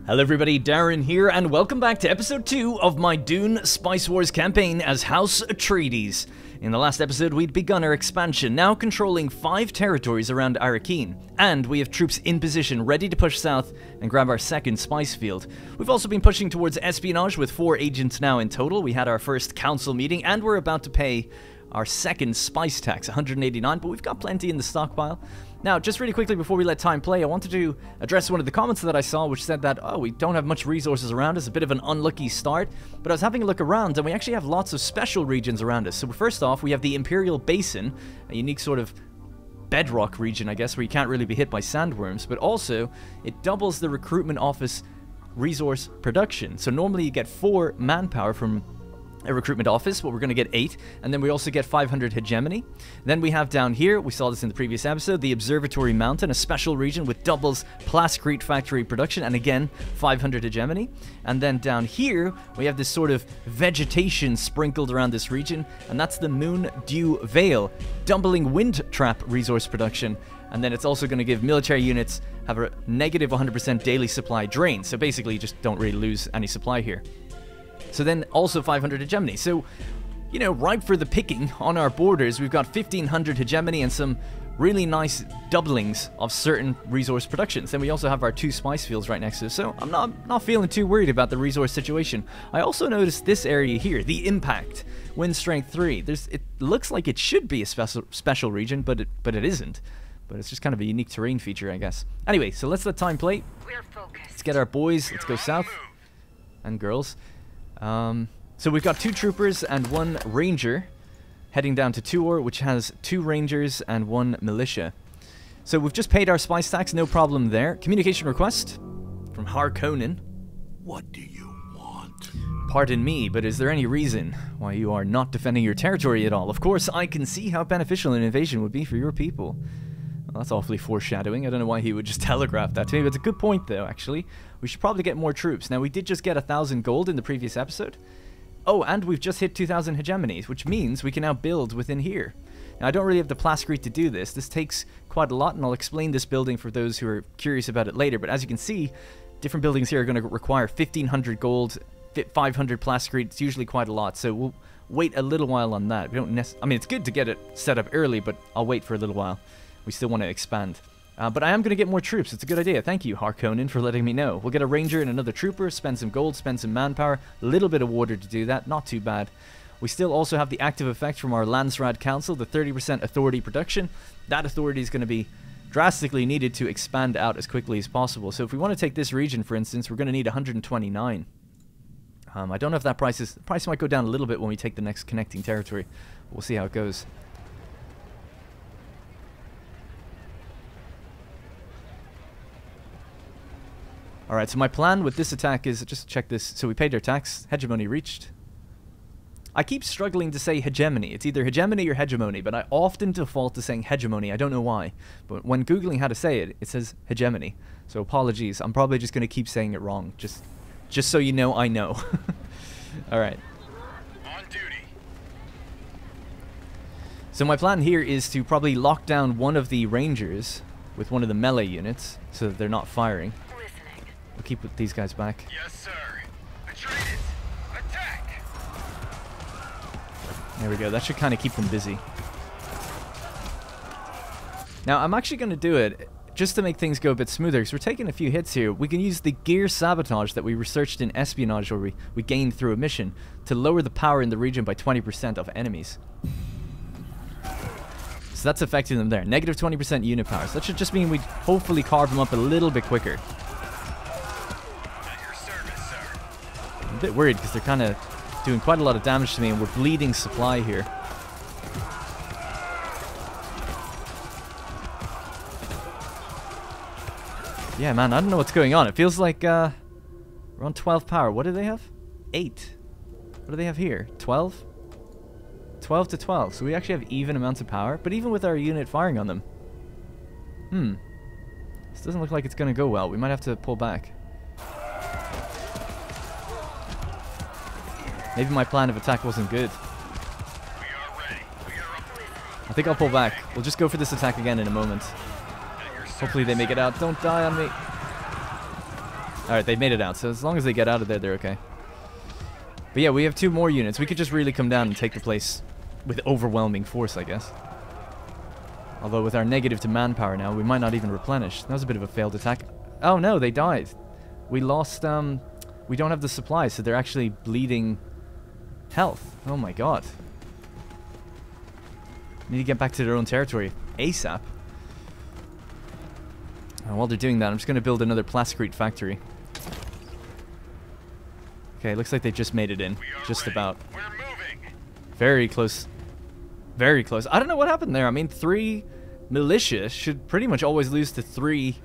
Hello everybody, Darren here, and welcome back to episode 2 of my DUNE Spice Wars campaign as House Atreides. In the last episode, we'd begun our expansion, now controlling 5 territories around Arrakeen, and we have troops in position ready to push south and grab our second spice field. We've also been pushing towards espionage with 4 agents now in total. We had our first council meeting, and we're about to pay our second spice tax, 189, but we've got plenty in the stockpile. Now, just really quickly before we let time play, I wanted to address one of the comments that I saw, which said that, oh, we don't have much resources around us, a bit of an unlucky start. But I was having a look around, and we actually have lots of special regions around us. So first off, we have the Imperial Basin, a unique sort of bedrock region, I guess, where you can't really be hit by sandworms. But also, it doubles the recruitment office resource production. So normally you get 4 manpower from a recruitment office, but we're going to get 8, and then we also get 500 hegemony. Then we have down here, we saw this in the previous episode, the Observatory Mountain, a special region with doubles plascrete factory production, and again 500 hegemony. And then down here we have this sort of vegetation sprinkled around this region, and that's the Moon Dew Vale, doubling wind trap resource production. And then it's also going to give military units have a negative 100% daily supply drain, so basically you just don't really lose any supply here. So then also 500 hegemony. So, you know, ripe for the picking on our borders. We've got 1500 hegemony and some really nice doublings of certain resource productions. Then we also have our 2 spice fields right next to us. So I'm not feeling too worried about the resource situation. I also noticed this area here, the impact, wind strength 3. It looks like it should be a special region, but it isn't. But it's just kind of a unique terrain feature, I guess. Anyway, so let's let time play. Let's get our boys. Let's go south. And girls. So we've got 2 troopers and 1 ranger heading down to Tuor, which has 2 rangers and 1 militia. So we've just paid our spice tax, no problem there. Communication request from Harkonnen. What do you want? Pardon me, but is there any reason why you are not defending your territory at all? Of course, I can see how beneficial an invasion would be for your people. Well, that's awfully foreshadowing. I don't know why he would just telegraph that to me, but it's a good point, though, actually. We should probably get more troops. Now, we did just get 1,000 gold in the previous episode. Oh, and we've just hit 2,000 hegemonies, which means we can now build within here. Now, I don't really have the plascrete to do this. This takes quite a lot, and I'll explain this building for those who are curious about it later. But as you can see, different buildings here are going to require 1,500 gold, 500 plascrete. It's usually quite a lot, so we'll wait a little while on that. We don't I mean, it's good to get it set up early, but I'll wait for a little while. We still want to expand. But I am going to get more troops. It's a good idea. Thank you, Harkonnen, for letting me know. We'll get a ranger and another trooper, spend some gold, spend some manpower, a little bit of water to do that. Not too bad. We still also have the active effect from our Landsrad Council, the 30% authority production. That authority is going to be drastically needed to expand out as quickly as possible. So if we want to take this region, for instance, we're going to need 129. I don't know if that the price might go down a little bit when we take the next connecting territory. We'll see how it goes. Alright, so my plan with this attack is, just check this, so we paid our tax, hegemony reached. I keep struggling to say hegemony, it's either hegemony or hegemony, but I often default to saying hegemony, I don't know why. But when googling how to say it, it says hegemony. So apologies, I'm probably just going to keep saying it wrong, just so you know I know. Alright. On duty. So my plan here is to probably lock down one of the rangers with one of the melee units, so that they're not firing. We'll keep these guys back. Yes, sir. Atreides, attack! There we go. That should kind of keep them busy. Now, I'm actually going to do it just to make things go a bit smoother, because we're taking a few hits here. We can use the gear sabotage that we researched in espionage, or we gained through a mission, to lower the power in the region by 20% of enemies. So that's affecting them there. Negative 20% unit power. So that should just mean we hopefully carve them up a little bit quicker. I'm a bit worried because they're kind of doing quite a lot of damage to me, and we're bleeding supply here. Yeah, man, I don't know what's going on. It feels like we're on 12 power. What do they have? 8. What do they have here? 12? 12 to 12. So we actually have even amounts of power, but even with our unit firing on them. This doesn't look like it's going to go well. We might have to pull back. Maybe my plan of attack wasn't good. I think I'll pull back. We'll just go for this attack again in a moment. Hopefully they make it out. Don't die on me. Alright, they made it out, so as long as they get out of there, they're okay. But yeah, we have 2 more units. We could just really come down and take the place with overwhelming force, I guess. Although with our negative to manpower now, we might not even replenish. That was a bit of a failed attack. Oh no, they died. We lost, we don't have the supplies, so they're actually bleeding health. Oh my god. Need to get back to their own territory ASAP. While they're doing that, I'm just going to build another plascrete factory. Okay, looks like they just made it in. Just about. We're moving. Very close. Very close. I don't know what happened there. I mean, 3 militia should pretty much always lose to 3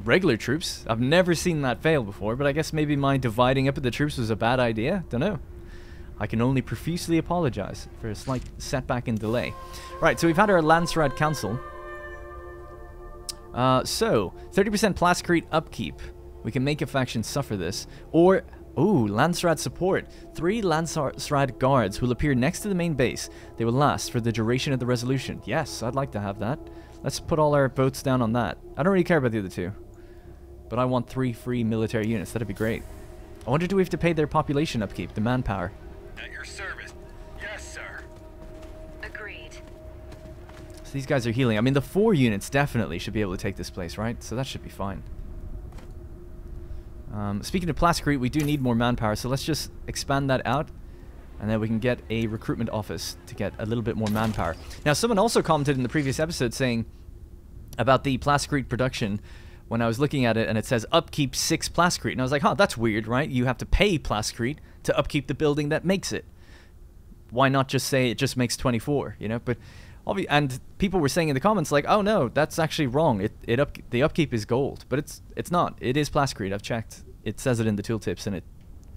regular troops. I've never seen that fail before, but I guess maybe my dividing up of the troops was a bad idea. Don't know. I can only profusely apologize for a slight setback and delay. Right, so we've had our Landsrad Council. So, 30% plascrete upkeep. We can make a faction suffer this. Or, ooh, Landsrad support. 3 Landsrad Guards will appear next to the main base. They will last for the duration of the resolution. Yes, I'd like to have that. Let's put all our votes down on that. I don't really care about the other 2. But I want 3 free military units. That'd be great. I wonder, do we have to pay their population upkeep, the manpower? At your service. Yes, sir. Agreed. So these guys are healing. I mean, the 4 units definitely should be able to take this place, right? So that should be fine. Speaking of plascrete, we do need more manpower, so let's just expand that out, and then we can get a recruitment office to get a little bit more manpower. Now, someone also commented in the previous episode saying about the plascrete production when I was looking at it, and it says upkeep 6 plascrete, and I was like, huh, that's weird, right? You have to pay plascrete to upkeep the building that makes it. Why not just say it just makes 24, you know? But and people were saying in the comments like, oh no, that's actually wrong. The upkeep is gold, but it's not. It is plascrete. I've checked. It says it in the tooltips, and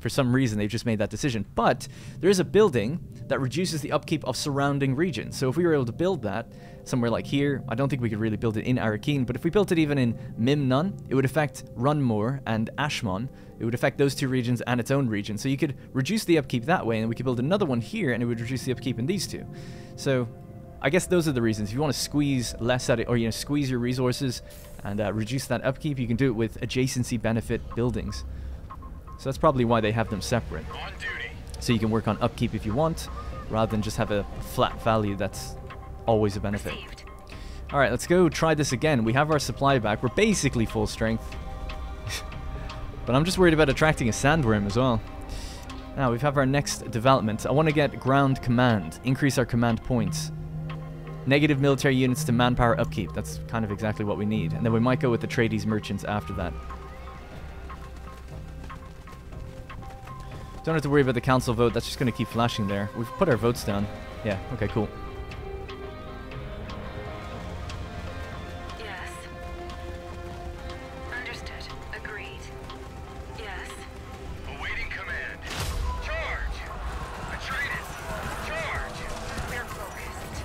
for some reason they've just made that decision. But there is a building that reduces the upkeep of surrounding regions. So if we were able to build that somewhere like here, I don't think we could really build it in Arakeen, but if we built it even in Mimnun, it would affect Runmore and Ashmon. It would affect those 2 regions and its own region. So you could reduce the upkeep that way, and we could build another one here, and it would reduce the upkeep in these 2. So I guess those are the reasons. If you want to squeeze less at it, or squeeze your resources and reduce that upkeep, you can do it with adjacency benefit buildings. So that's probably why they have them separate. On duty. So you can work on upkeep if you want, rather than just have a flat value that's always a benefit. Received. Alright, let's go try this again. We have our supply back. We're basically full strength. But I'm just worried about attracting a sandworm as well. Now, we have our next development. I want to get ground command. Increase our command points. Negative military units to manpower upkeep. That's kind of exactly what we need. And then we might go with the Atreides merchants after that. Don't have to worry about the council vote. That's just going to keep flashing there. We've put our votes down. Yeah, okay, cool. Yes. Understood. Agreed. Yes. Awaiting command. Charge! Atreides! Charge! We're focused.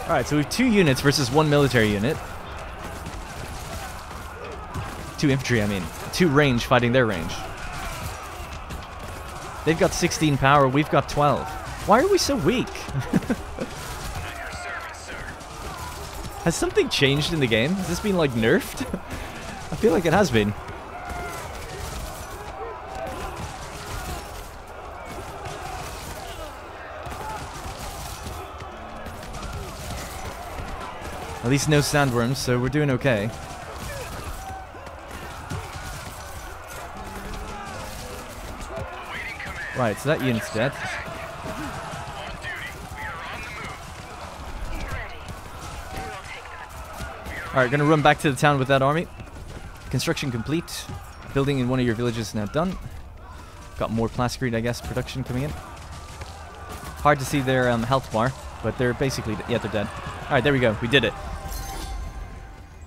Alright, so we have 2 units versus 1 military unit. 2 infantry, I mean. 2 range fighting their range. They've got 16 power, we've got 12. Why are we so weak? At your service, sir. Has something changed in the game? Has this been, like, nerfed? I feel like it has been. At least no sandworms, so we're doing okay. Awaiting command. Right, so that unit's dead. On duty. We are on the move. Ready. We will take that. Alright, gonna run back to the town with that army. Construction complete. Building in one of your villages is now done. Got more plascrete, I guess, production coming in. Hard to see their health bar, but they're basically, yeah, they're dead. Alright, there we go. We did it.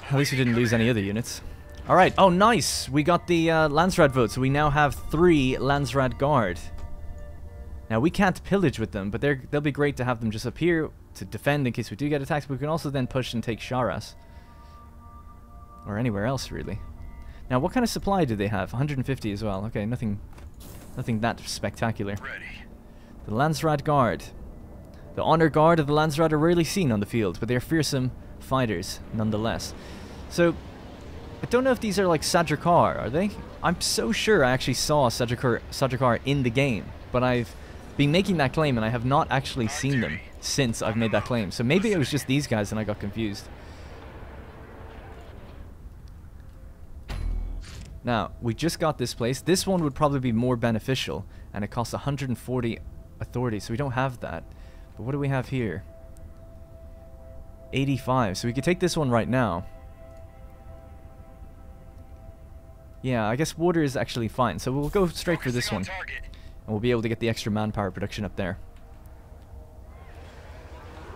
At least we didn't lose any other units. Alright, oh nice! We got the Landsrad vote, so we now have 3 Landsrad Guard. Now, we can't pillage with them, but they'll be great to have them just up here to defend in case we do get attacked, but we can also then push and take Sharas. Or anywhere else, really. Now, what kind of supply do they have? 150 as well. Okay, nothing that spectacular. Ready. The Landsrad Guard. The Honor Guard of the Landsrad are rarely seen on the field, but they are fearsome fighters nonetheless. So, I don't know if these are like Sadrakar, are they? I'm so sure I actually saw Sadrakar in the game, but I've been making that claim and I have not actually seen them since I've made that claim. So maybe it was just these guys and I got confused. Now, we just got this place. This one would probably be more beneficial, and it costs 140 authority, so we don't have that. But what do we have here? 85, so we could take this one right now. Yeah, I guess water is actually fine, so we'll go straight for this one. And we'll be able to get the extra manpower production up there.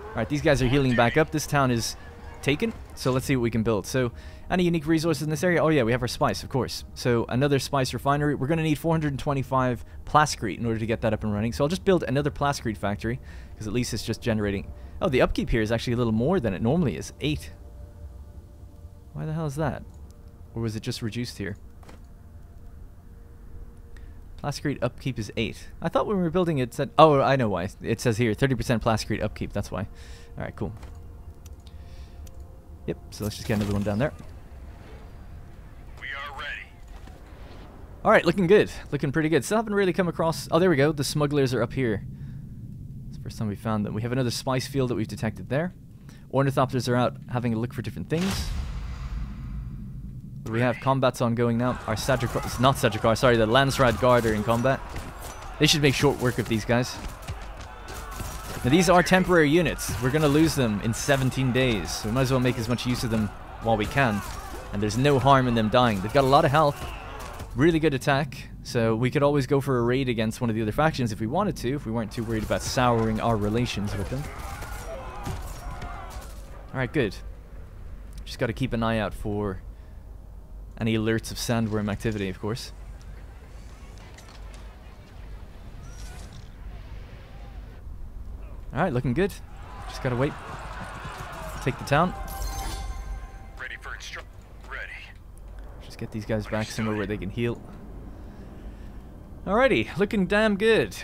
Alright, these guys are healing back up. This town is taken, so let's see what we can build. So, any unique resources in this area? Oh yeah, we have our spice, of course. So, another spice refinery. We're going to need 425 plascrete in order to get that up and running. So, I'll just build another plascrete factory, because at least it's just generating... Oh, the upkeep here is actually a little more than it normally is. 8. Why the hell is that? Or was it just reduced here? Plascrete upkeep is 8. I thought when we were building it said... Oh, I know why. It says here, 30% plascrete upkeep. That's why. Alright, cool. Yep, so let's just get another one down there. We are ready. Alright, looking good. Looking pretty good. Still haven't really come across... Oh, there we go. The smugglers are up here. It's the first time we found them. We have another spice field that we've detected there. Ornithopters are out having a look for different things. We have combats ongoing now. Our Sadrakar... It's not Sadrakar, sorry. The Landsrad Guard are in combat. They should make short work of these guys. Now, these are temporary units. We're going to lose them in 17 days. So we might as well make as much use of them while we can. And there's no harm in them dying. They've got a lot of health. Really good attack. So we could always go for a raid against one of the other factions if we wanted to. If we weren't too worried about souring our relations with them. Alright, good. Just got to keep an eye out for any alerts of sandworm activity, of course. Alright, looking good. Just gotta wait. Take the town. Ready for instruction. Ready. Just get these guys back somewhere where they can heal. Alrighty, looking damn good.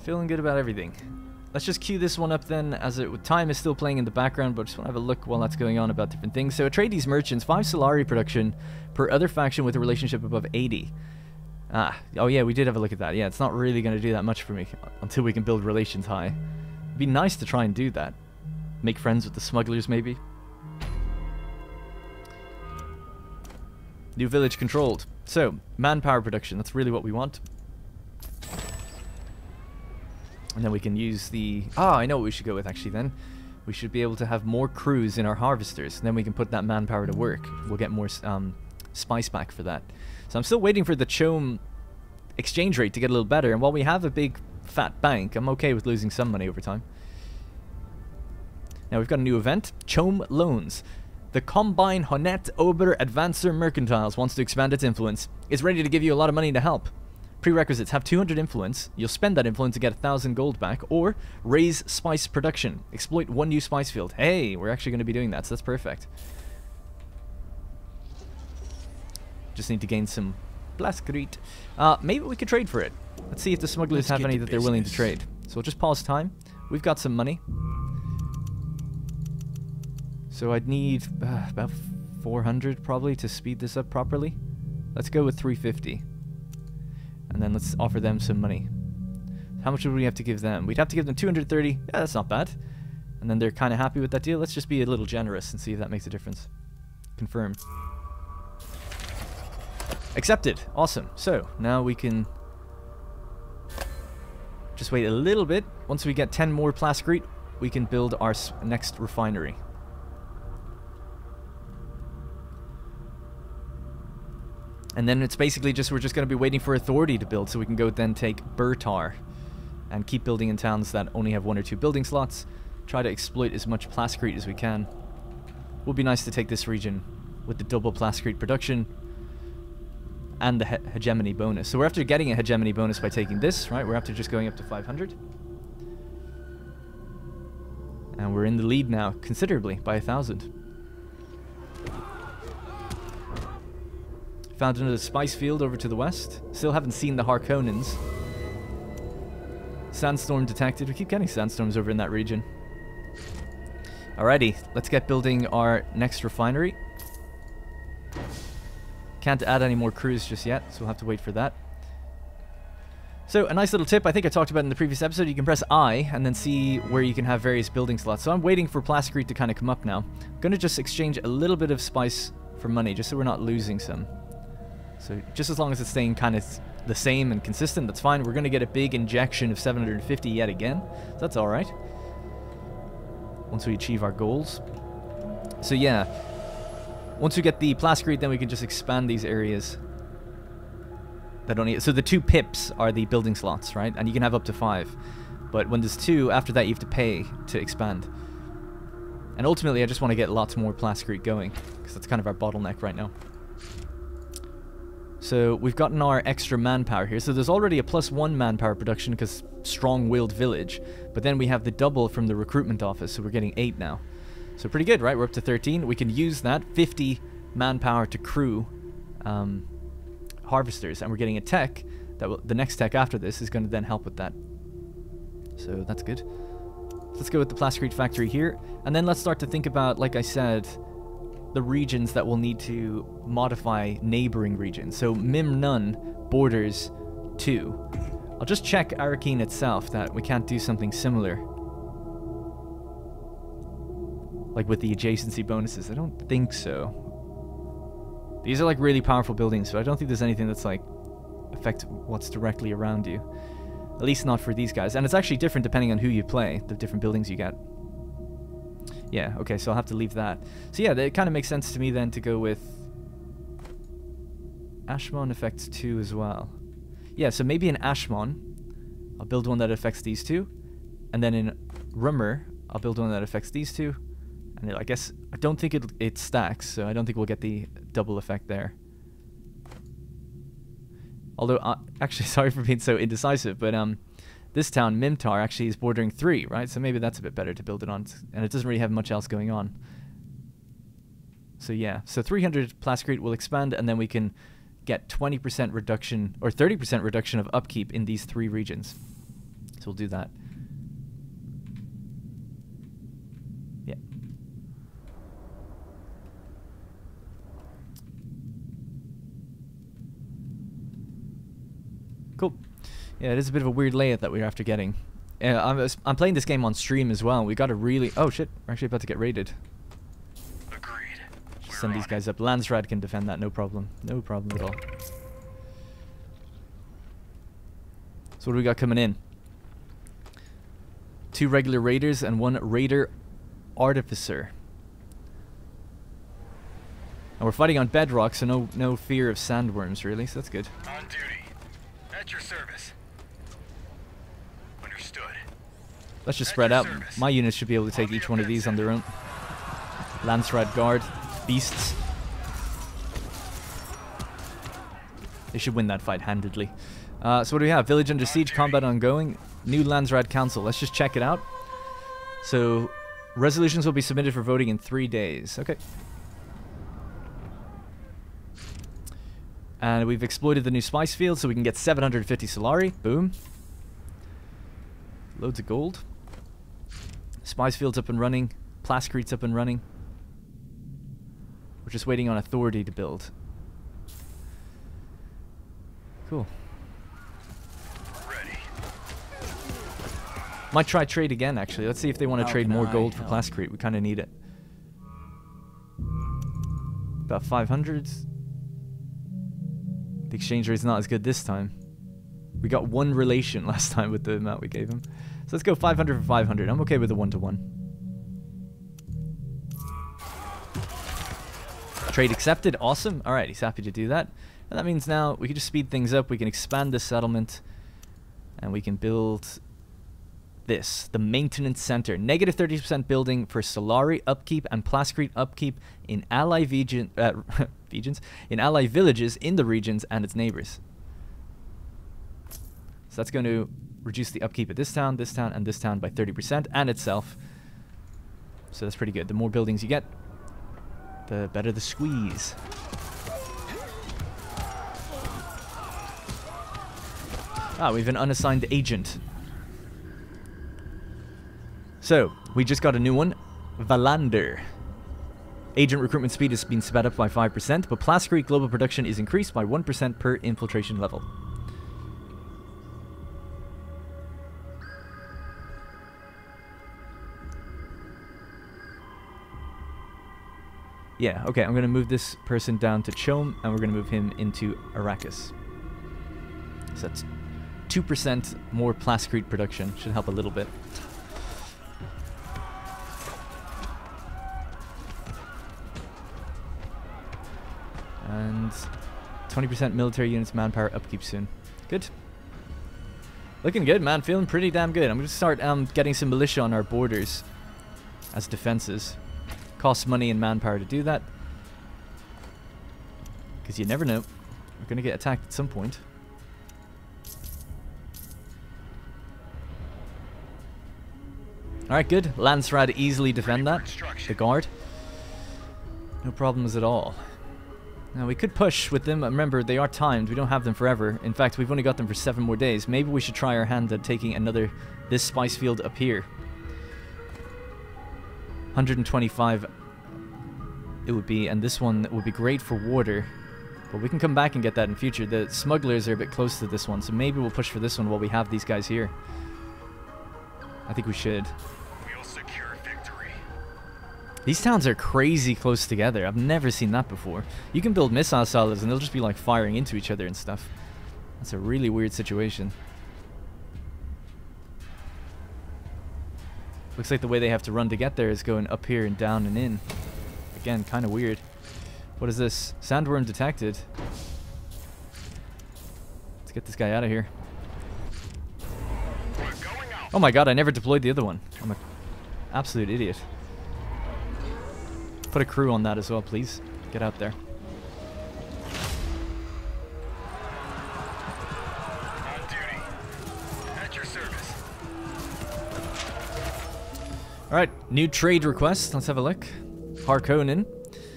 Feeling good about everything. Let's just queue this one up then, as time is still playing in the background, but just want to have a look while that's going on about different things. So, Atreides merchants, 5 Solari production per other faction with a relationship above 80. Oh yeah, we did have a look at that. Yeah, it's not really going to do that much for me until we can build relations high. It'd be nice to try and do that. Make friends with the smugglers, maybe. New village controlled. So, manpower production, that's really what we want. And then we can use the... Ah, I know what we should go with actually then. We should be able to have more crews in our harvesters. And then we can put that manpower to work. We'll get more spice back for that. So I'm still waiting for the Chom exchange rate to get a little better. And while we have a big fat bank, I'm okay with losing some money over time. Now we've got a new event. Chom Loans. The Combine Honet Ober Advancer Mercantiles wants to expand its influence. It's ready to give you a lot of money to help. Prerequisites: have 200 influence, you'll spend that influence to get 1,000 gold back, or raise spice production. Exploit 1 new spice field. Hey, we're actually going to be doing that, so that's perfect. Just need to gain some plascrete. Maybe we could trade for it. Let's see if the smugglers have any that they're willing to trade. So we'll just pause time. We've got some money. So I'd need about 400 probably to speed this up properly. Let's go with 350. And then let's offer them some money. How much would we have to give them? We'd have to give them 230. Yeah, that's not bad. And then they're kind of happy with that deal. Let's just be a little generous and see if that makes a difference. Confirm. Accepted. Awesome. So, now we can just wait a little bit. Once we get 10 more plascrete, we can build our next refinery. And then it's basically just, we're just going to be waiting for authority to build so we can go then take Burtar and keep building in towns that only have 1 or 2 building slots. Try to exploit as much plascrete as we can. Would be nice to take this region with the double plascrete production and the hegemony bonus. So we're after getting a hegemony bonus by taking this, right? We're after just going up to 500. And we're in the lead now, considerably, by 1,000. Found another spice field over to the west. Still haven't seen the Harkonnens. Sandstorm detected. We keep getting sandstorms over in that region. Alrighty, let's get building our next refinery. Can't add any more crews just yet, so we'll have to wait for that. So, a nice little tip I think I talked about in the previous episode, you can press I and then see where you can have various building slots. So I'm waiting for Plascrete to kind of come up now. I'm going to just exchange a little bit of spice for money, just so we're not losing some. So just as long as it's staying kind of the same and consistent, that's fine. We're going to get a big injection of 750 yet again, so that's alright. Once we achieve our goals. So yeah, once we get the Plascrete, then we can just expand these areas. So the 2 pips are the building slots, right? And you can have up to 5. But when there's 2, after that you have to pay to expand. And ultimately I just want to get lots more Plascrete going, because that's kind of our bottleneck right now. So we've gotten our extra manpower here. So there's already a +1 manpower production because strong-willed village. But then we have the double from the recruitment office, so we're getting 8 now. So pretty good, right? We're up to 13. We can use that 50 manpower to crew harvesters, and we're getting a tech that the next tech after this is going to then help with that. So that's good. Let's go with the Plascrete factory here, and then let's start to think about, like I said, the regions that will need to modify neighboring regions. So Mim Nun borders 2. I'll just check Arakeen itself that we can't do something similar, like with the adjacency bonuses. I don't think so. These are like really powerful buildings, so I don't think there's anything that's like affect what's directly around you. At least not for these guys. And it's actually different depending on who you play, the different buildings you get. Yeah, okay, so I'll have to leave that. So yeah, it kind of makes sense to me then to go with Ashmon affects 2 as well. Yeah, so maybe in Ashmon, I'll build one that affects these 2. And then in Rummer, I'll build one that affects these 2. And I guess, I don't think it stacks, so I don't think we'll get the double effect there. Although, actually, sorry for being so indecisive, but this town, Mimtar, actually is bordering 3, right? So maybe that's a bit better to build it on, and it doesn't really have much else going on. So yeah, so 300 Plascrete will expand, and then we can get 20% reduction, or 30% reduction of upkeep in these 3 regions. So we'll do that. Yeah. Cool. Yeah, it is a bit of a weird layout that we're after getting. I'm playing this game on stream as well. We got a really... Oh shit, we're actually about to get raided. Agreed. Just send these guys up. Landsrad can defend that, no problem. No problem at all. So what do we got coming in? 2 regular raiders and 1 raider artificer. And we're fighting on bedrock, so no fear of sandworms really, so that's good. On duty. At your service. Understood. Let's just spread out. My units should be able to take each one of these on their own. Landsrad Guard, beasts. They should win that fight handedly. So what do we have? Village under siege, combat ongoing. New Landsrad Council. Let's just check it out. So, resolutions will be submitted for voting in 3 days. Okay. And we've exploited the new spice field, so we can get 750 Solari. Boom. Loads of gold. Spice field's up and running. Plascrete's up and running. We're just waiting on authority to build. Cool. Ready. Might try trade again, actually. Let's see if they want to trade more gold for Plascrete. We kind of need it. About 500. The exchange rate's not as good this time. We got 1 relation last time with the amount we gave him. So let's go 500 for 500. I'm okay with a 1-to-1. Trade accepted. Awesome. Alright, he's happy to do that. And that means now we can just speed things up. We can expand this settlement. And we can build this. The maintenance center. Negative 30% building for Solari upkeep and Plascrete upkeep in ally in ally villages in the regions and its neighbors. So that's going to reduce the upkeep at this town, and this town by 30%, and itself. So that's pretty good. The more buildings you get, the better the squeeze. Ah, we have an unassigned agent. So, we just got a new one. Valander. Agent recruitment speed has been sped up by 5%, but Plascrete global production is increased by 1% per infiltration level. Yeah, okay, I'm going to move this person down to Chom, and we're going to move him into Arrakis. So that's 2% more Plascrete production. Should help a little bit. And 20% military units manpower upkeep soon. Good. Looking good, man. Feeling pretty damn good. I'm going to start getting some militia on our borders as defenses. Costs money and manpower to do that. Because you never know. We're going to get attacked at some point. Alright, good. Landsrad easily defend that. The guard. No problems at all. Now, we could push with them. Remember, they are timed. We don't have them forever. In fact, we've only got them for 7 more days. Maybe we should try our hand at taking this spice field up here. 125 it would be, and this one would be great for water. But we can come back and get that in future. The smugglers are a bit close to this one, so maybe we'll push for this one while we have these guys here. I think we should. We'll secure victory. These towns are crazy close together. I've never seen that before. You can build missile silos and they'll just be like firing into each other and stuff. That's a really weird situation. Looks like the way they have to run to get there is going up here and down and in. Again, kind of weird. What is this? Sandworm detected. Let's get this guy out of here. Oh my god, I never deployed the other one. I'm an absolute idiot. Put a crew on that as well, please. Get out there. On duty. At your service. Alright, new trade request. Let's have a look. Harkonnen.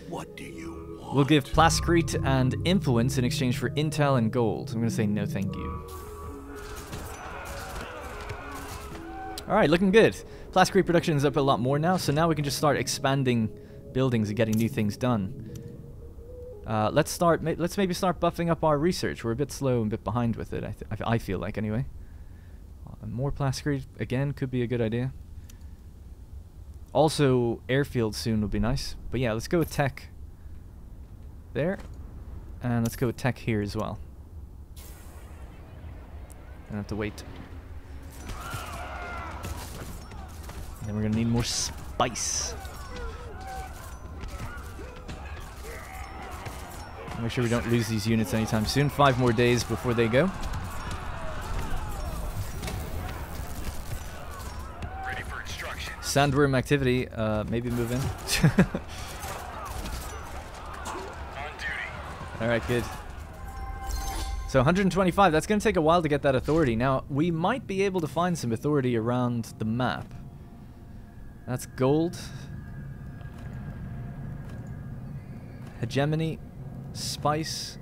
What do you want? We'll give Plascrete and influence in exchange for intel and gold. I'm going to say no thank you. Alright, looking good. Plascrete production is up a lot more now, so now we can just start expanding buildings and getting new things done. Let's maybe start buffing up our research. We're a bit slow and a bit behind with it, I feel like, anyway. More Plascrete, again, could be a good idea. Also, airfield soon would be nice. But yeah, let's go with tech there. And let's go with tech here as well. Gonna have to wait. And then we're gonna need more spice. Make sure we don't lose these units anytime soon. 5 more days before they go. Ready for instructions. Sandworm activity, maybe move in. On duty. Alright, good. So 125, that's going to take a while to get that authority. Now, we might be able to find some authority around the map. That's gold. Hegemony. Spice.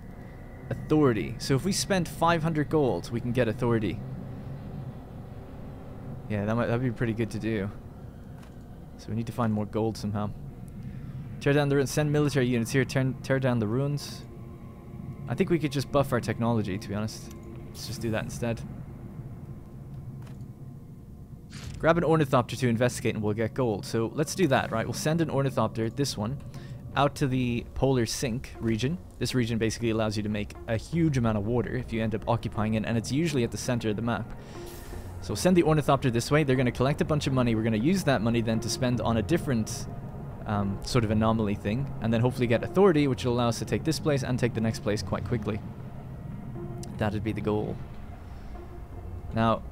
Authority. So if we spend 500 gold, we can get authority. Yeah, that'd be pretty good to do. So we need to find more gold somehow. Tear down the ruins. Send military units here. Tear down the ruins. I think we could just buff our technology, to be honest. Let's just do that instead. Grab an ornithopter to investigate and we'll get gold. So let's do that, right? We'll send an ornithopter, this one, out to the polar sink region. This region basically allows you to make a huge amount of water if you end up occupying it, and it's usually at the center of the map. So send the ornithopter this way. They're going to collect a bunch of money. We're going to use that money then to spend on a different sort of anomaly thing, and then hopefully get authority, which will allow us to take this place and take the next place quite quickly. That'd be the goal. Now,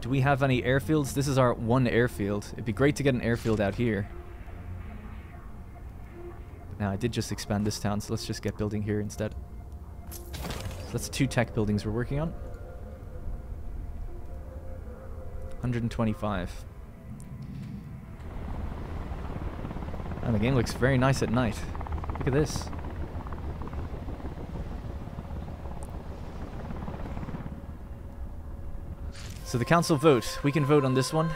do we have any airfields? This is our one airfield. It'd be great to get an airfield out here. Now, I did just expand this town, so let's just get building here instead. So that's 2 tech buildings we're working on. 125. And the game looks very nice at night. Look at this. So the council vote. We can vote on this one.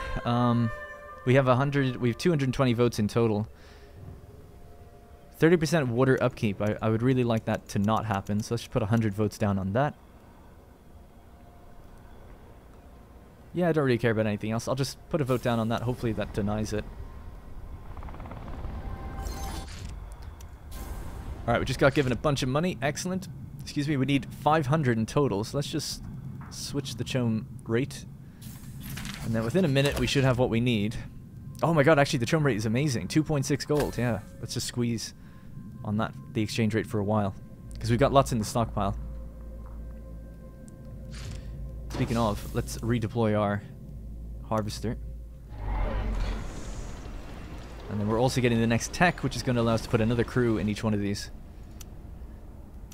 We have 220 votes in total. 30% water upkeep. I would really like that to not happen, so let's just put 100 votes down on that. Yeah, I don't really care about anything else. I'll just put a vote down on that. Hopefully that denies it. Alright, we just got given a bunch of money. Excellent. Excuse me, we need 500 in total, so let's just switch the chome rate. And then within a minute, we should have what we need. Oh my god, actually the chome rate is amazing. 2.6 gold, yeah. Let's just squeeze on that, the exchange rate for a while. Because we've got lots in the stockpile. Speaking of, let's redeploy our harvester. And then we're also getting the next tech, which is going to allow us to put another crew in each one of these.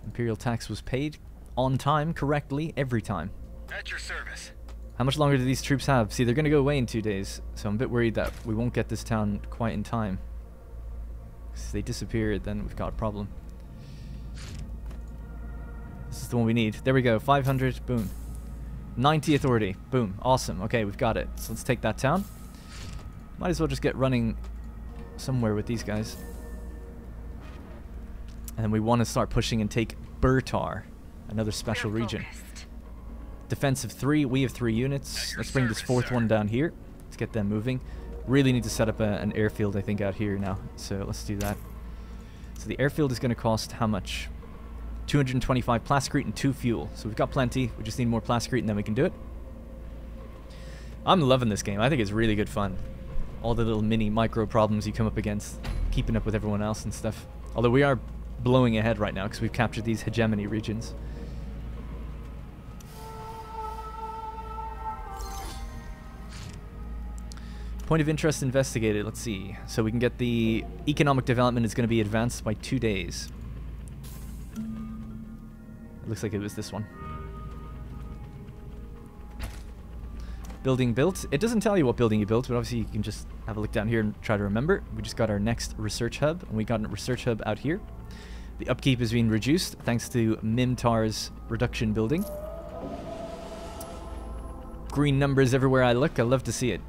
Imperial tax was paid on time, correctly, every time. At your service. How much longer do these troops have? See, they're going to go away in 2 days, so I'm a bit worried that we won't get this town quite in time. If they disappear, then we've got a problem. This is the one we need. There we go, 500, boom. 90 authority, boom, awesome. Okay, we've got it. So let's take that town. Might as well just get running somewhere with these guys. And then we want to start pushing and take Burtar, another special region. Defensive 3, we have 3 units. Let's bring this 4th one down here. Let's get them moving. Really need to set up an airfield, I think, out here now. So let's do that. So the airfield is going to cost how much? 225 plascrete and 2 fuel. So we've got plenty. We just need more plascrete and then we can do it. I'm loving this game. I think it's really good fun. All the little mini micro problems you come up against, keeping up with everyone else and stuff. Although we are blowing ahead right now because we've captured these hegemony regions. Point of interest investigated. Let's see. So we can get the economic development is going to be advanced by 2 days. It looks like it was this one. Building built. It doesn't tell you what building you built, but obviously you can just have a look down here and try to remember. We just got our next research hub, and we got a research hub out here. The upkeep is being reduced thanks to Mimtar's reduction building. Green numbers everywhere I look. I love to see it.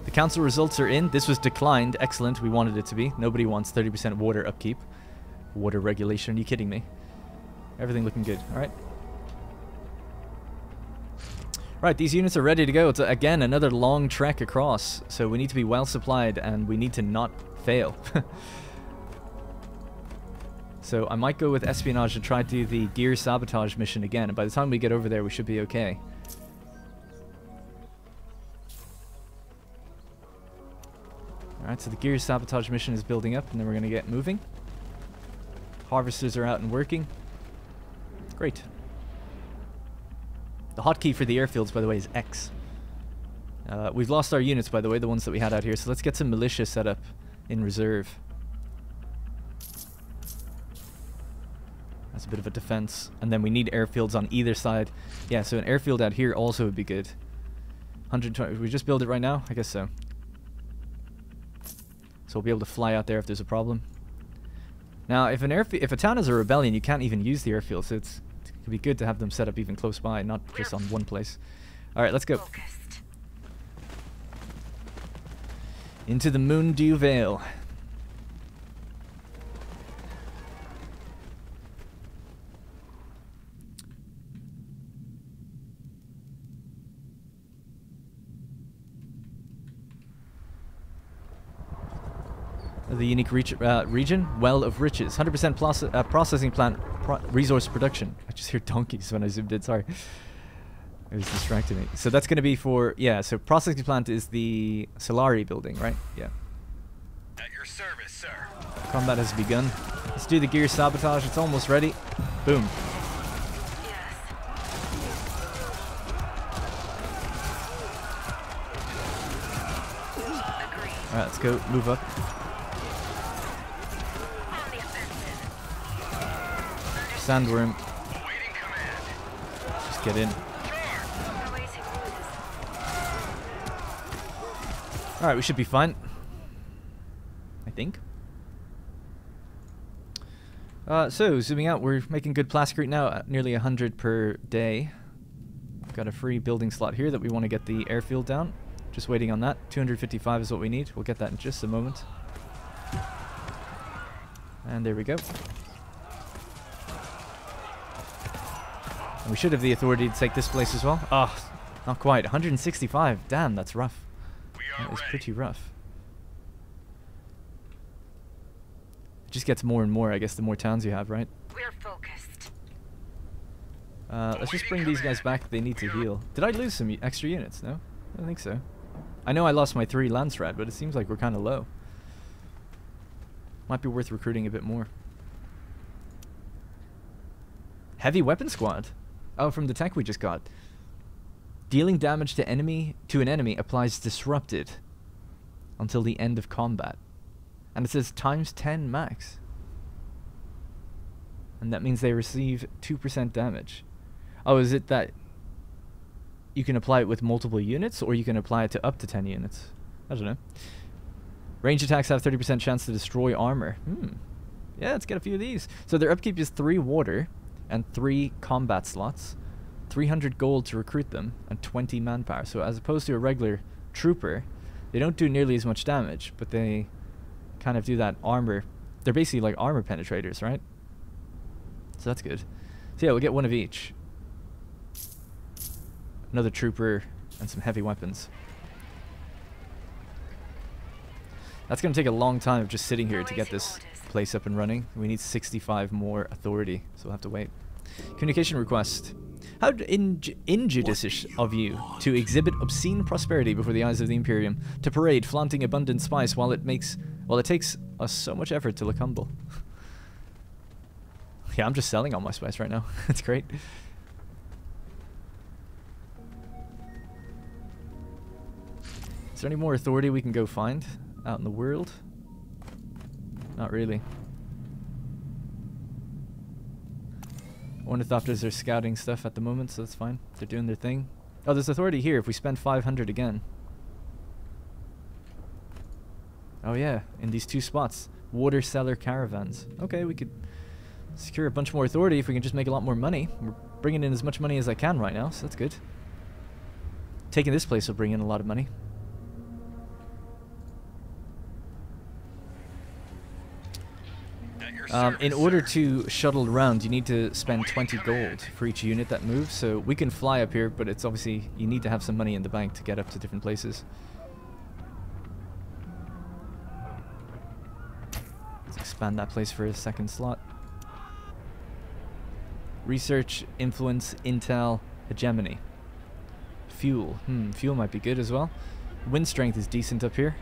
The council results are in. This was declined. Excellent. We wanted it to be. Nobody wants 30% water upkeep. Water regulation. Are you kidding me? Everything looking good. Alright. Right, these units are ready to go. It's, again, another long trek across. So we need to be well supplied and we need to not fail. So I might go with espionage and try to do the gear sabotage mission again. And by the time we get over there, we should be okay. Alright, so the gear sabotage mission is building up and then we're going to get moving. Harvesters are out and working. Great. The hotkey for the airfields, by the way, is X. We've lost our units, by the way, the ones that we had out here. So let's get some militia set up in reserve. That's a bit of a defense. And then we need airfields on either side. Yeah, so an airfield out here also would be good. 120. We just build it right now? I guess so. So we'll be able to fly out there if there's a problem. Now, if a town has a rebellion, you can't even use the airfield, so it could be good to have them set up even close by, not just on one place. Alright, let's go. Into the Moondew Vale. The unique region, Well of Riches, 100% processing plant resource production. I just hear donkeys when I zoomed in, sorry. It was distracting me. So that's going to be for, yeah, so processing plant is the Solari building, right? Yeah. At your service, sir. Combat has begun. Let's do the gear sabotage. It's almost ready. Boom. Alright, let's go. Move up. Sandworm. Just get in. Alright, we should be fine. I think. So, zooming out, we're making good plascrete now at nearly 100 per day. We've got a free building slot here that we want to get the airfield down. Just waiting on that. 255 is what we need. We'll get that in just a moment. And there we go. And we should have the authority to take this place as well. Oh, not quite. 165. Damn, that's rough. That is pretty rough. It just gets more and more, I guess, the more towns you have, right? We're focused. Let's just bring these guys back. They need to heal. Did I lose some extra units? No? I don't think so. I know I lost my 3 Landsrad, but it seems like we're kind of low. Might be worth recruiting a bit more. Heavy weapon squad. Oh, from the tech we just got. Dealing damage to an enemy applies disrupted until the end of combat. And it says times 10 max. And that means they receive 2% damage. Oh, is it that you can apply it with multiple units, or you can apply it to up to 10 units? I don't know. Range attacks have 30% chance to destroy armor. Yeah, let's get a few of these. So their upkeep is 3 water and 3 combat slots. 300 gold to recruit them, and 20 manpower. So as opposed to a regular trooper, they don't do nearly as much damage, but they kind of do that armor. They're basically like armor penetrators, right? So that's good. So yeah, we'll get 1 of each. Another trooper and some heavy weapons. That's going to take a long time of just sitting here to get this place up and running. We need 65 more authority, so we'll have to wait. Communication request. How injudicious of you to exhibit obscene prosperity before the eyes of the Imperium, to parade flaunting abundant spice while it takes us so much effort to look humble. Yeah, I'm just selling all my spice right now. That's great. Is there any more authority we can go find out in the world? Not really. Ornithopters are scouting stuff at the moment, so that's fine. They're doing their thing. Oh, there's authority here if we spend 500 again. Oh yeah, in these 2 spots. Water cellar caravans. Okay, we could secure a bunch more authority if we can just make a lot more money. We're bringing in as much money as I can right now, so that's good. Taking this place will bring in a lot of money. In order to shuttle around, you need to spend 20 gold for each unit that moves. So we can fly up here, but it's obviously, you need to have some money in the bank to get up to different places. Let's expand that place for a second slot. Research, influence, intel, hegemony. Fuel. Fuel might be good as well. Wind strength is decent up here.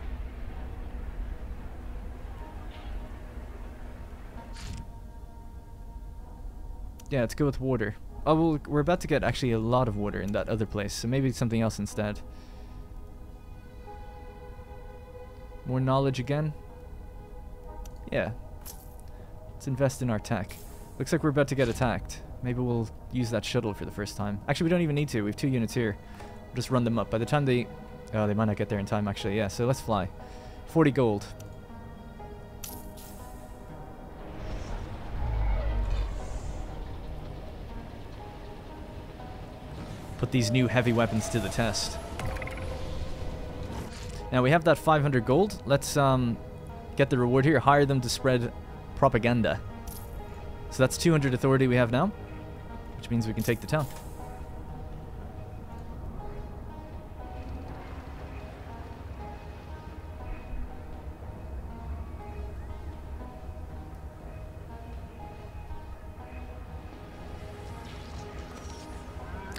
Yeah, let's go with water. Oh, well, we're about to get actually a lot of water in that other place, so maybe something else instead. More knowledge again? Yeah. Let's invest in our tech. Looks like we're about to get attacked. Maybe we'll use that shuttle for the first time. Actually, we don't even need to. We have 2 units here. We'll just run them up. By the time they... Oh, they might not get there in time, actually. Yeah, so let's fly. 40 gold. Put these new heavy weapons to the test. Now we have that 500 gold. Let's get the reward here. Hire them to spread propaganda. So that's 200 authority we have now, which means we can take the town.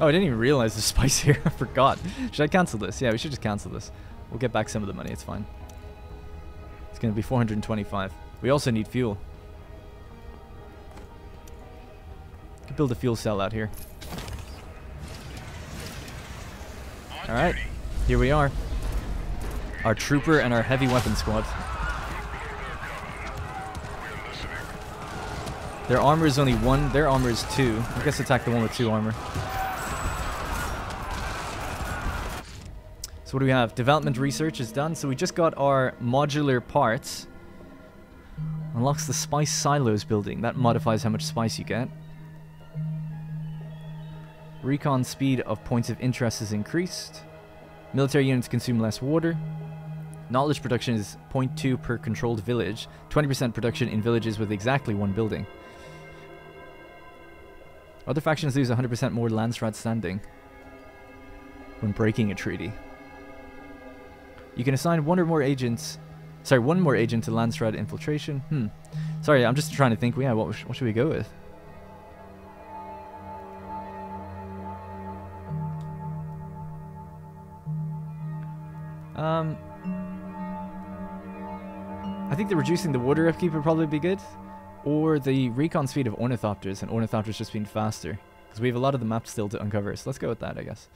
Oh, I didn't even realize the spice here. I forgot. Should I cancel this? Yeah, we should just cancel this. We'll get back some of the money. It's fine. It's going to be 425. We also need fuel. Could build a fuel cell out here. Alright. Here we are. Our trooper and our heavy weapon squad. Their armor is only 1. Their armor is 2. I guess attack the one with 2 armor. So what do we have? Development research is done. So we just got our modular parts. Unlocks the spice silos building. That modifies how much spice you get. Recon speed of points of interest is increased. Military units consume less water. Knowledge production is 0.2 per controlled village. 20% production in villages with exactly one building. Other factions lose 100% more Landsrad standing when breaking a treaty. You can assign one more agent to Landsrad infiltration. Sorry, I'm just trying to think. Yeah, what should we go with? I think reducing the water upkeep would probably be good. Or the recon speed of ornithopters, and ornithopters just being faster. Because we have a lot of the map still to uncover, so let's go with that, I guess.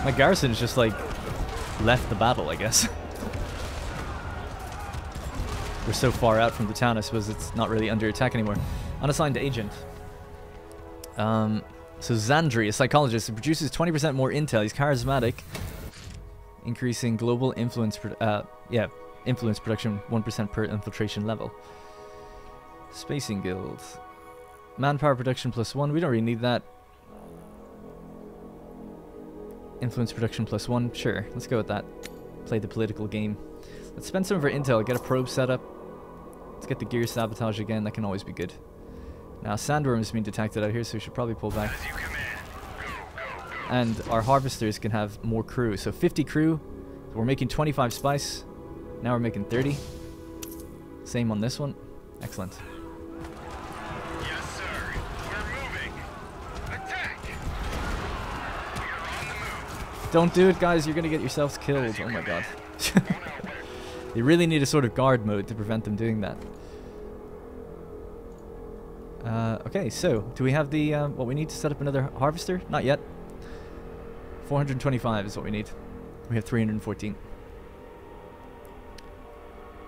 My garrison is just like left the battle, I guess. We're so far out from the town, I suppose it's not really under attack anymore. Unassigned agent. So Zandri, a psychologist, who produces 20% more intel. He's charismatic, increasing global influence. Influence production 1% per infiltration level. Spacing guild. Manpower production +1. We don't really need that. Influence production +1. Sure, let's go with that. Play the political game. Let's spend some of our intel. Get a probe set up. Let's get the gear sabotage again. That can always be good. Now, sandworm is being detected out here, so we should probably pull back. And our harvesters can have more crew. So 50 crew. We're making 25 spice. Now we're making 30. Same on this one. Excellent. Yes, sir. We're moving. Attack. We are on the move. Don't do it, guys. You're going to get yourselves killed. Oh my god. They really need a sort of guard mode to prevent them doing that. Okay, so do we have the what we need to set up another harvester? Not yet. 425 is what we need. We have 314.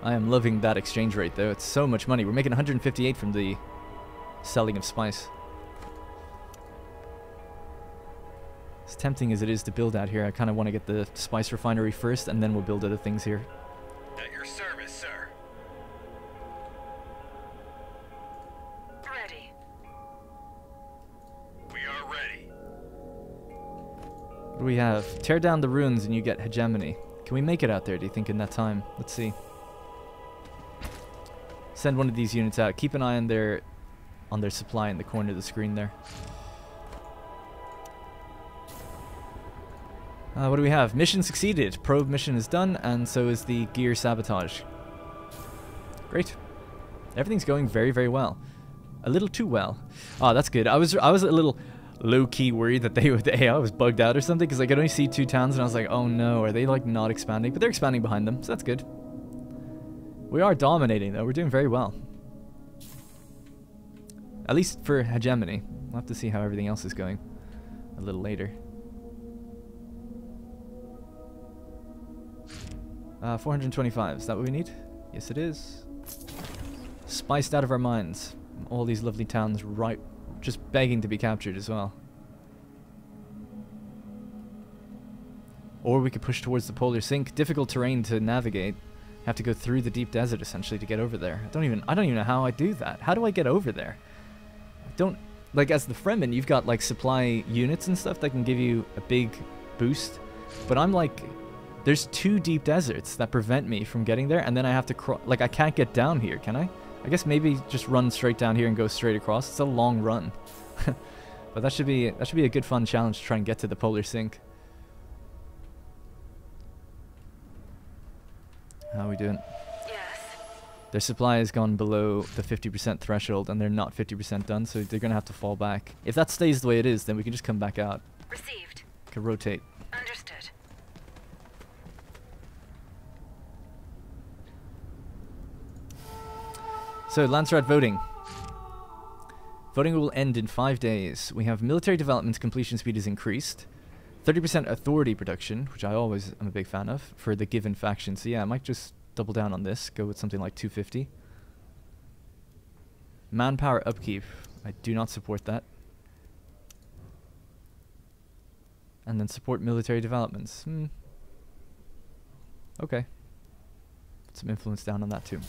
I am loving that exchange rate, though. It's so much money. We're making 158 from the selling of spice. As tempting as it is to build out here, I kind of want to get the spice refinery first, and then we'll build other things here. At your service, sir. Ready. We are ready. What do we have? Tear down the ruins and you get hegemony. Can we make it out there, do you think, in that time? Let's see. Send one of these units out. Keep an eye on their supply in the corner of the screen there. What do we have? Mission succeeded. Probe mission is done, and so is the gear sabotage. Great. Everything's going very, very well. A little too well. Oh, that's good. I was a little low-key worried that the AI was bugged out or something, because I could only see 2 towns, and I was like, oh no, are they like not expanding? But they're expanding behind them, so that's good. We are dominating, though. We're doing very well. At least for hegemony. We'll have to see how everything else is going a little later. 425, is that what we need? Yes, it is. Spiced out of our minds. All these lovely towns right, just begging to be captured as well. Or we could push towards the polar sink. Difficult terrain to navigate. Have to go through the deep desert essentially to get over there. I don't even know how I do that. How do I get over there? I don't, like, as the Fremen, you've got like supply units and stuff that can give you a big boost, but I'm like, there's 2 deep deserts that prevent me from getting there, and then I have to cross. Like, I can't get down here, can I? I guess maybe just run straight down here and go straight across. It's a long run, but that should be a good fun challenge to try and get to the polar sink. How are we doing? Yes. Their supply has gone below the 50% threshold, and they're not 50% done, so they're gonna have to fall back. If that stays the way it is, then we can just come back out. Received. Can rotate. Understood. So, Landsrad voting. Voting will end in 5 days. We have military development completion speed is increased. 30% authority production, which I always am a big fan of, for the given faction. So yeah, I might just double down on this. Go with something like 250. Manpower upkeep. I do not support that. And then support military developments. Okay. some influence down on that too.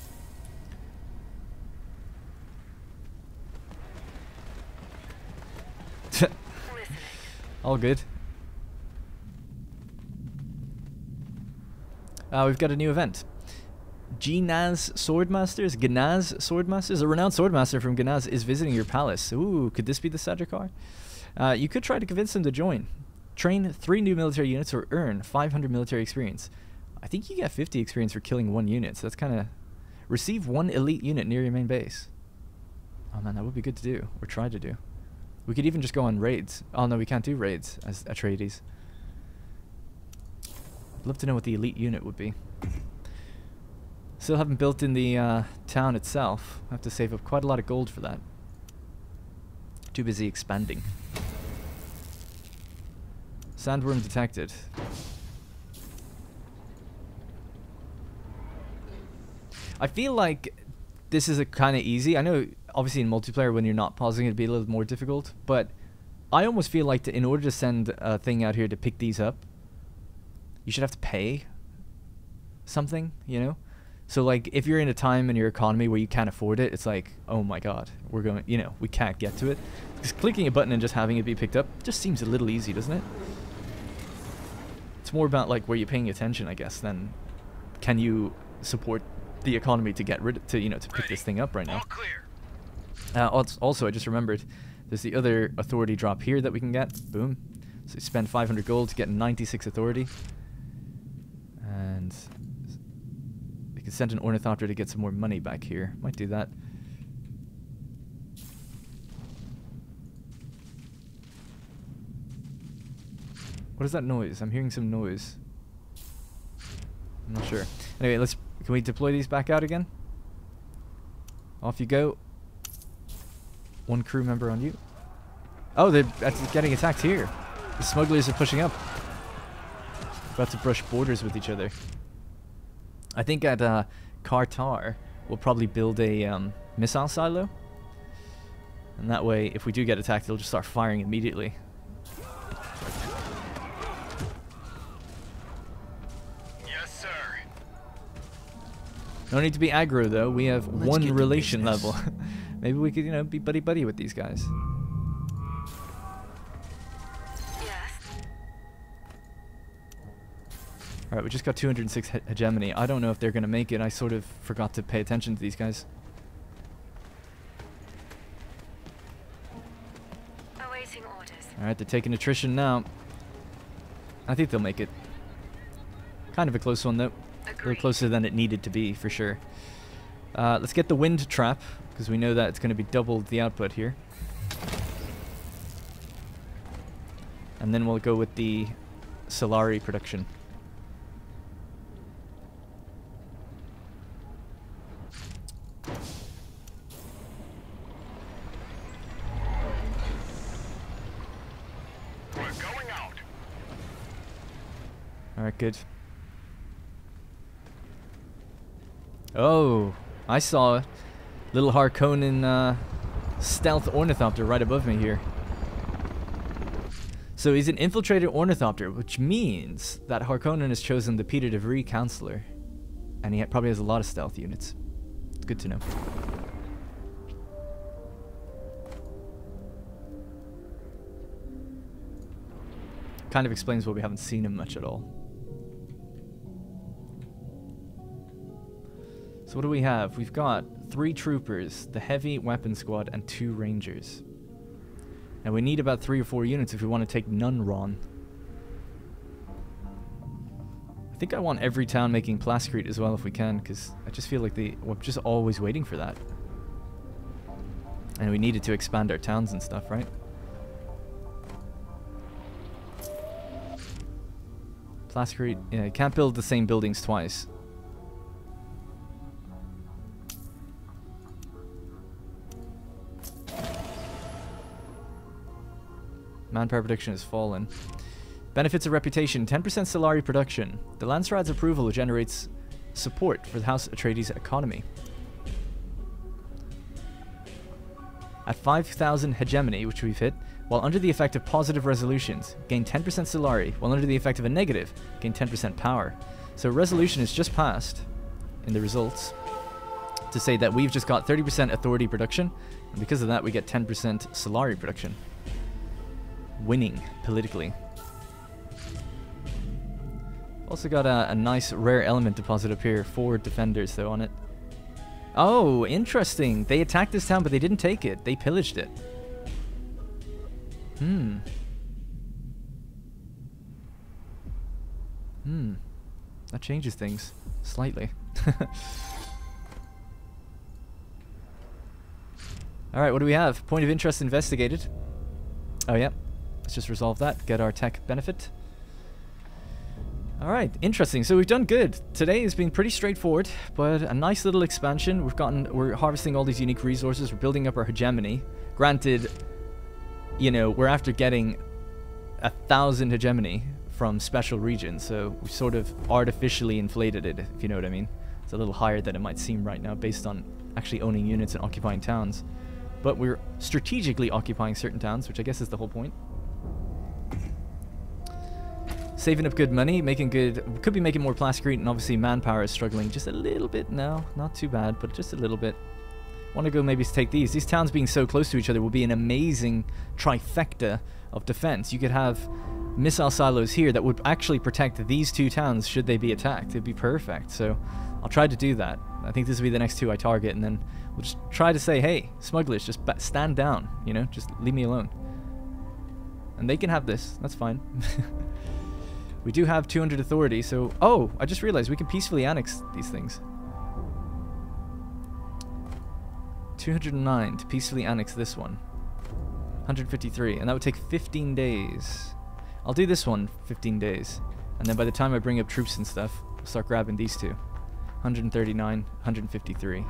All good. We've got a new event. Gnaz Swordmasters, a renowned swordmaster from Gnaz is visiting your palace. Ooh, could this be the Sadrakar? You could try to convince him to join. Train 3 new military units or earn 500 military experience. I think you get 50 experience for killing 1 unit, so that's kind of... Receive 1 elite unit near your main base. Oh man, that would be good to do, or try to do. We could even just go on raids. Oh no, we can't do raids as Atreides. I'd love to know what the elite unit would be. Still haven't built in the town itself. I have to save up quite a lot of gold for that. Too busy expanding. Sandworm detected. I feel like this is a kind of easy. I know obviously in multiplayer when you're not pausing it'd be a little more difficult, but I almost feel like in order to send a thing out here to pick these up, you should have to pay something, you know? So like if you're in a time in your economy where you can't afford it, it's like, oh my god, we're going, you know, we can't get to it. Because clicking a button and just having it be picked up just seems a little easy, doesn't it? It's more about like where you're paying attention, I guess, than can you support the economy to get rid of, to pick this thing up right now. Also, I just remembered there's the other authority drop here that we can get. Boom. So you spend 500 gold to get 96 authority. And we can send an ornithopter to get some more money back here. Might do that. What is that noise? I'm hearing some noise. I'm not sure. Anyway, can we deploy these back out again? Off you go. 1 crew member on you. Oh, they're getting attacked here. The smugglers are pushing up. About to brush borders with each other. I think at Kartar, we'll probably build a missile silo. And that way, if we do get attacked, they'll just start firing immediately. Yes, sir. No need to be aggro, though. We have 1 relation level. Maybe we could, you know, be buddy-buddy with these guys. Alright, we just got 206 hegemony. I don't know if they're going to make it. I sort of forgot to pay attention to these guys. Awaiting orders. Alright, they're taking attrition now. I think they'll make it. Kind of a close one, though. A little closer than it needed to be, for sure. Let's get the wind trap, because we know that it's going to be double the output here. And then we'll go with the Solari production. Alright, good. Oh, I saw a little Harkonnen stealth ornithopter right above me here. So he's an infiltrated ornithopter, which means that Harkonnen has chosen the Peter de Vries counselor. And he probably has a lot of stealth units. It's good to know. Kind of explains why we haven't seen him much at all. So what do we have? We've got 3 troopers, the heavy weapon squad, and 2 rangers. And we need about 3 or 4 units if we want to take Nunron. I think I want every town making Plascrete as well if we can, because I just feel like we're just always waiting for that. And we needed to expand our towns and stuff, right? Plascrete, yeah, you can't build the same buildings twice. Manpower production has fallen. Benefits of reputation, 10% Solari production. The Landsrad's approval generates support for the House Atreides economy. At 5,000 hegemony, which we've hit, while under the effect of positive resolutions, gain 10% Solari, while under the effect of a negative, gain 10% power. So resolution is just passed in the results to say that we've just got 30% authority production, and because of that we get 10% Solari production. Winning politically. Also got a nice rare element deposit up here, 4 defenders though on it. Oh, interesting. They attacked this town but they didn't take it. They pillaged it. That changes things slightly. Alright, what do we have? Point of interest investigated. Oh yeah, let's just resolve that, get our tech benefit. Alright, interesting. So we've done good. Today has been pretty straightforward, but a nice little expansion. We're harvesting all these unique resources, we're building up our hegemony. Granted, you know, we're after getting 1,000 hegemony from special regions, so we sort of artificially inflated it, if you know what I mean. It's a little higher than it might seem right now based on actually owning units and occupying towns. But we're strategically occupying certain towns, which I guess is the whole point. Saving up good money, making good... Could be making more plasticrete, and obviously manpower is struggling just a little bit now. Not too bad, but just a little bit. Want to go maybe take these. These towns being so close to each other will be an amazing trifecta of defense. You could have missile silos here that would actually protect these 2 towns should they be attacked. It'd be perfect. So I'll try to do that. I think this will be the next 2 I target, and then we'll just try to say, hey, smugglers, just stand down, you know, just leave me alone. And they can have this. That's fine. We do have 200 authority, so... Oh, I just realized we can peacefully annex these things. 209 to peacefully annex this one. 153, and that would take 15 days. I'll do this one 15 days. And then by the time I bring up troops and stuff, I'll start grabbing these 2. 139, 153.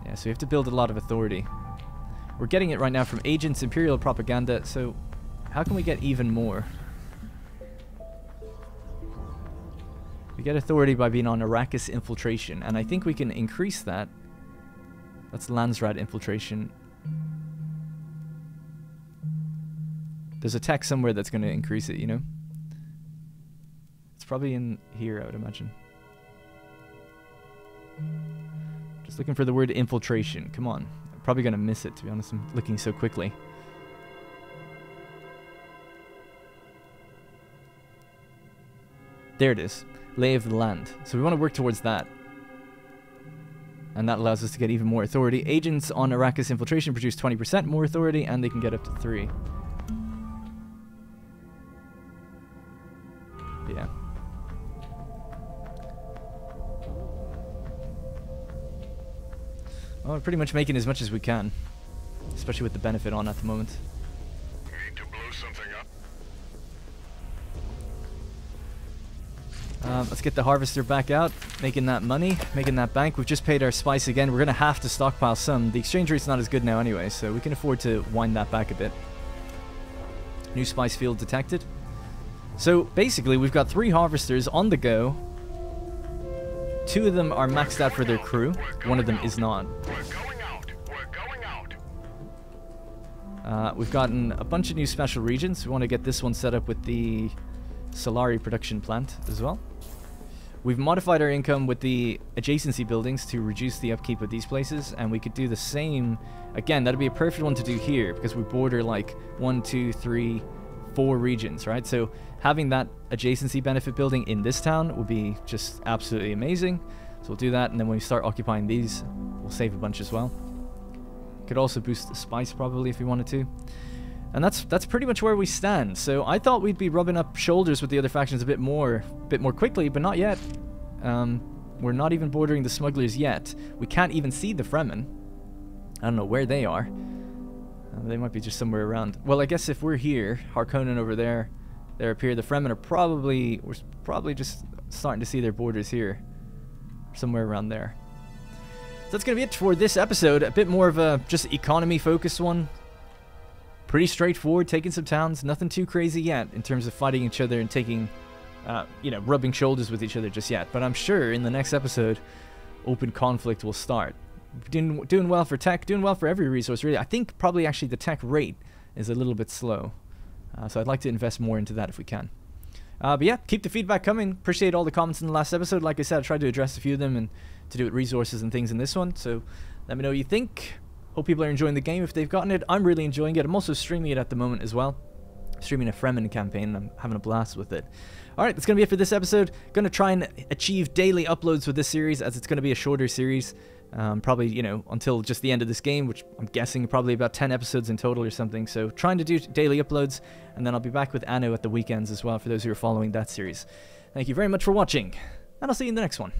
Yeah, so you have to build a lot of authority. We're getting it right now from agents, Imperial propaganda, so how can we get even more? We get authority by being on Arrakis infiltration, and I think we can increase that. That's Landsrad infiltration. There's a tech somewhere that's going to increase it, you know? It's probably in here, I would imagine. Just looking for the word infiltration. Come on. I'm probably going to miss it, to be honest. I'm looking so quickly. There it is. Lay of the land. So we want to work towards that. And that allows us to get even more authority. Agents on Arrakis infiltration produce 20% more authority, and they can get up to 3. Yeah. Well, we're pretty much making as much as we can. Especially with the benefit on at the moment. Need to blow something up. Let's get the harvester back out, making that money, making that bank. We've just paid our spice again. We're going to have to stockpile some. The exchange rate's not as good now anyway, so we can afford to wind that back a bit. New spice field detected. So basically, we've got 3 harvesters on the go. 2 of them are maxed out for their crew. 1 of them is not. We're going out. We're going out. We've gotten a bunch of new special regions. We want to get this one set up with the Solari production plant as well. We've modified our income with the adjacency buildings to reduce the upkeep of these places, and we could do the same. Again, that'd be a perfect one to do here because we border like 1, 2, 3, 4 regions, right? So having that adjacency benefit building in this town would be just absolutely amazing. So we'll do that, and then when we start occupying these, we'll save a bunch as well. Could also boost the spice probably if we wanted to. And that's pretty much where we stand. So I thought we'd be rubbing up shoulders with the other factions a bit more quickly, but not yet. We're not even bordering the smugglers yet. We can't even see the Fremen. I don't know where they are. They might be just somewhere around. Well, I guess if we're here, Harkonnen over there, they're up here. The Fremen are we're probably just starting to see their borders here, somewhere around there. So that's gonna be it for this episode. A bit more of a just economy-focused one. Pretty straightforward, taking some towns, nothing too crazy yet in terms of fighting each other and taking, you know, rubbing shoulders with each other just yet. But I'm sure in the next episode, open conflict will start. Doing well for tech, doing well for every resource, really. I think probably actually the tech rate is a little bit slow. So I'd like to invest more into that if we can. But yeah, keep the feedback coming. Appreciate all the comments in the last episode. Like I said, I tried to address a few of them and to do with resources and things in this one. So let me know what you think. Hope people are enjoying the game if they've gotten it. I'm really enjoying it. I'm also streaming it at the moment as well. Streaming a Fremen campaign, and I'm having a blast with it. Alright, that's going to be it for this episode. Going to try and achieve daily uploads with this series, as it's going to be a shorter series. Probably, you know, until just the end of this game, which I'm guessing probably about 10 episodes in total or something. So trying to do daily uploads, and then I'll be back with Anno at the weekends as well for those who are following that series. Thank you very much for watching, and I'll see you in the next one.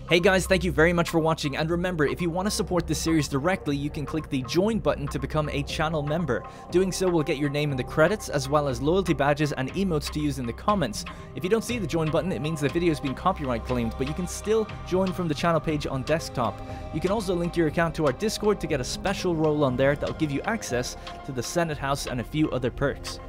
Hey guys, thank you very much for watching, and remember, if you want to support this series directly, you can click the join button to become a channel member. Doing so will get your name in the credits, as well as loyalty badges and emotes to use in the comments. If you don't see the join button, it means the video has been copyright claimed, but you can still join from the channel page on desktop. You can also link your account to our Discord to get a special role on there that will give you access to the Senate House and a few other perks.